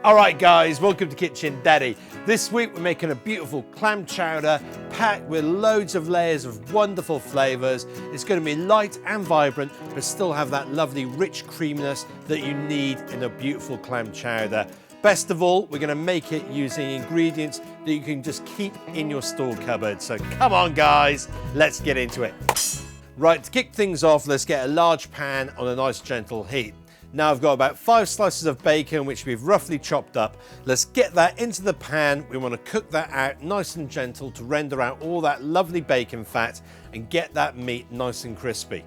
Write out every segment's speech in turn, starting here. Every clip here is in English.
All right guys, welcome to Kitchen Daddy. This week we're making a beautiful clam chowder packed with loads of layers of wonderful flavors. It's going to be light and vibrant, but still have that lovely rich creaminess that you need in a beautiful clam chowder. Best of all, we're going to make it using ingredients that you can just keep in your store cupboard. So come on guys, let's get into it. Right, to kick things off, let's get a large pan on a nice gentle heat. Now I've got about 5 slices of bacon, which we've roughly chopped up. Let's get that into the pan. We want to cook that out nice and gentle to render out all that lovely bacon fat and get that meat nice and crispy.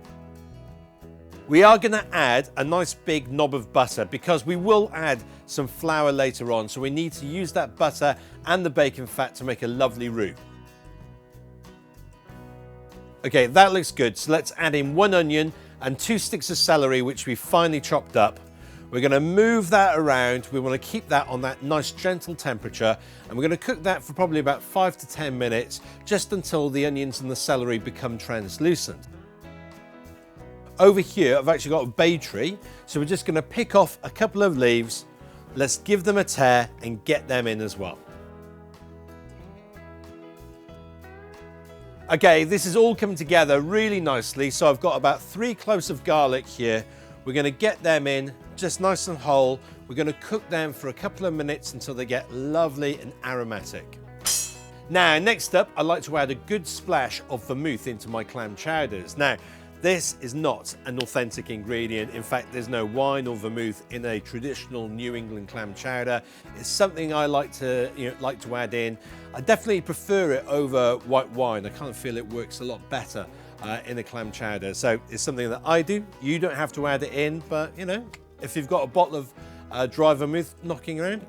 We are going to add a nice big knob of butter because we will add some flour later on. So we need to use that butter and the bacon fat to make a lovely roux. Okay, that looks good. So let's add in 1 onion and 2 sticks of celery, which we finely chopped up. We're going to move that around. We want to keep that on that nice gentle temperature, and we're going to cook that for probably about 5 to 10 minutes, just until the onions and the celery become translucent. Over here, I've actually got a bay tree, so we're just going to pick off a couple of leaves. Let's give them a tear and get them in as well. Okay, this is all coming together really nicely. So I've got about 3 cloves of garlic here. We're going to get them in just nice and whole. We're going to cook them for a couple of minutes until they get lovely and aromatic. Now, next up, I like to add a good splash of vermouth into my clam chowders. Now, this is not an authentic ingredient. In fact, there's no wine or vermouth in a traditional New England clam chowder. It's something I like to add in. I definitely prefer it over white wine. I kind of feel it works a lot better in a clam chowder. So it's something that I do. You don't have to add it in, but if you've got a bottle of dry vermouth knocking around,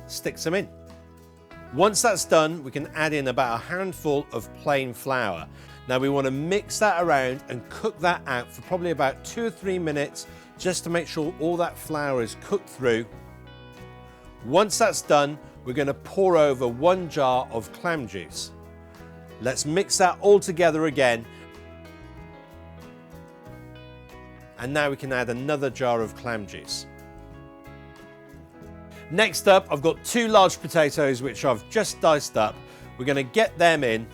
stick some in. Once that's done, we can add in about a handful of plain flour. Now we want to mix that around and cook that out for probably about 2 or 3 minutes, just to make sure all that flour is cooked through. Once that's done, we're going to pour over 1 jar of clam juice. Let's mix that all together again. And now we can add another jar of clam juice. Next up, I've got 2 large potatoes which I've just diced up. We're going to get them in.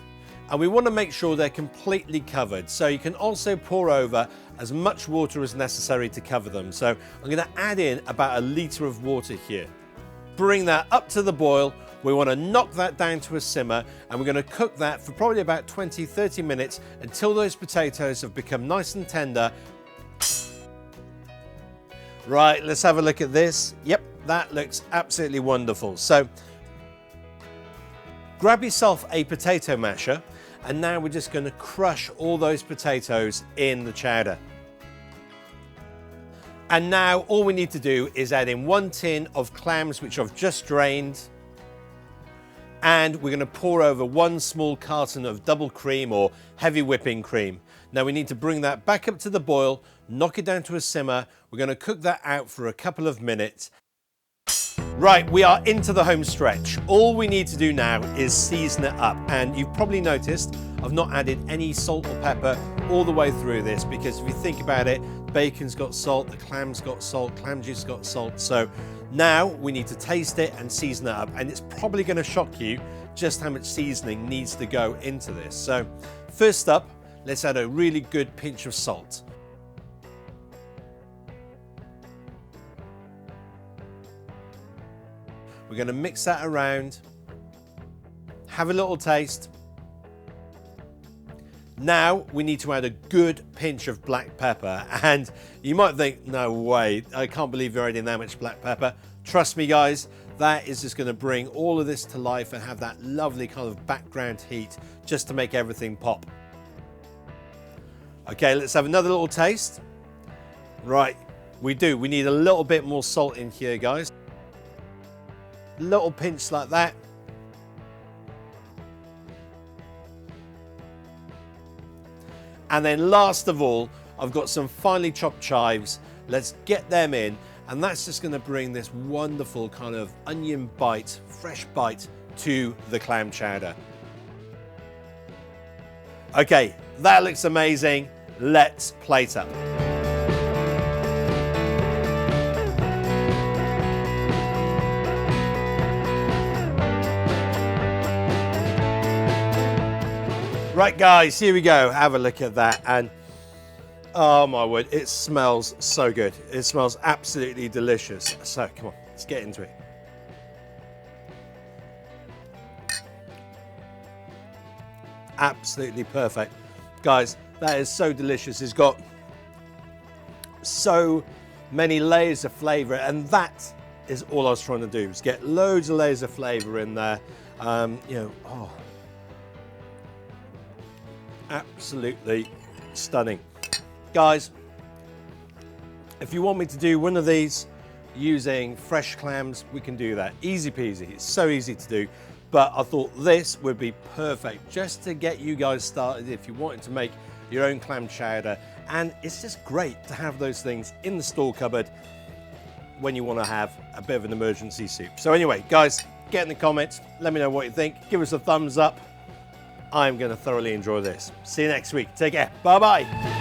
And we want to make sure they're completely covered. So you can also pour over as much water as necessary to cover them. So I'm going to add in about 1 litre of water here. Bring that up to the boil. We want to knock that down to a simmer, and we're going to cook that for probably about 20-30 minutes until those potatoes have become nice and tender. Right, let's have a look at this. Yep, that looks absolutely wonderful. So grab yourself a potato masher, and now we're just going to crush all those potatoes in the chowder. And now all we need to do is add in 1 tin of clams, which I've just drained. And we're going to pour over 1 small carton of double cream or heavy whipping cream. Now we need to bring that back up to the boil, knock it down to a simmer. We're going to cook that out for a couple of minutes. Right, we are into the home stretch. All we need to do now is season it up. And you've probably noticed I've not added any salt or pepper all the way through this, because if you think about it, bacon's got salt, the clam's got salt, clam juice got salt. So now we need to taste it and season it up. And it's probably going to shock you just how much seasoning needs to go into this. So first up, let's add a really good pinch of salt. We're going to mix that around, have a little taste. Now we need to add a good pinch of black pepper, and you might think, no way, I can't believe you're adding that much black pepper. Trust me guys, that is just going to bring all of this to life and have that lovely kind of background heat just to make everything pop. Okay, let's have another little taste. Right, we need a little bit more salt in here guys. Little pinch like that. And then last of all, I've got some finely chopped chives. Let's get them in, and that's just going to bring this wonderful kind of onion bite, fresh bite to the clam chowder. Okay, that looks amazing. Let's plate up. Right guys, here we go. Have a look at that. And oh my word, it smells so good. It smells absolutely delicious. So come on, let's get into it. Absolutely perfect. Guys, that is so delicious. It's got so many layers of flavor, and that is all I was trying to do, is get loads of layers of flavor in there. You know, oh, absolutely stunning. Guys, if you want me to do one of these using fresh clams, we can do that. Easy peasy. It's so easy to do. But I thought this would be perfect just to get you guys started if you wanted to make your own clam chowder. And it's just great to have those things in the store cupboard when you want to have a bit of an emergency soup. So anyway, guys, get in the comments. Let me know what you think. Give us a thumbs up. I'm going to thoroughly enjoy this. See you next week. Take care. Bye-bye.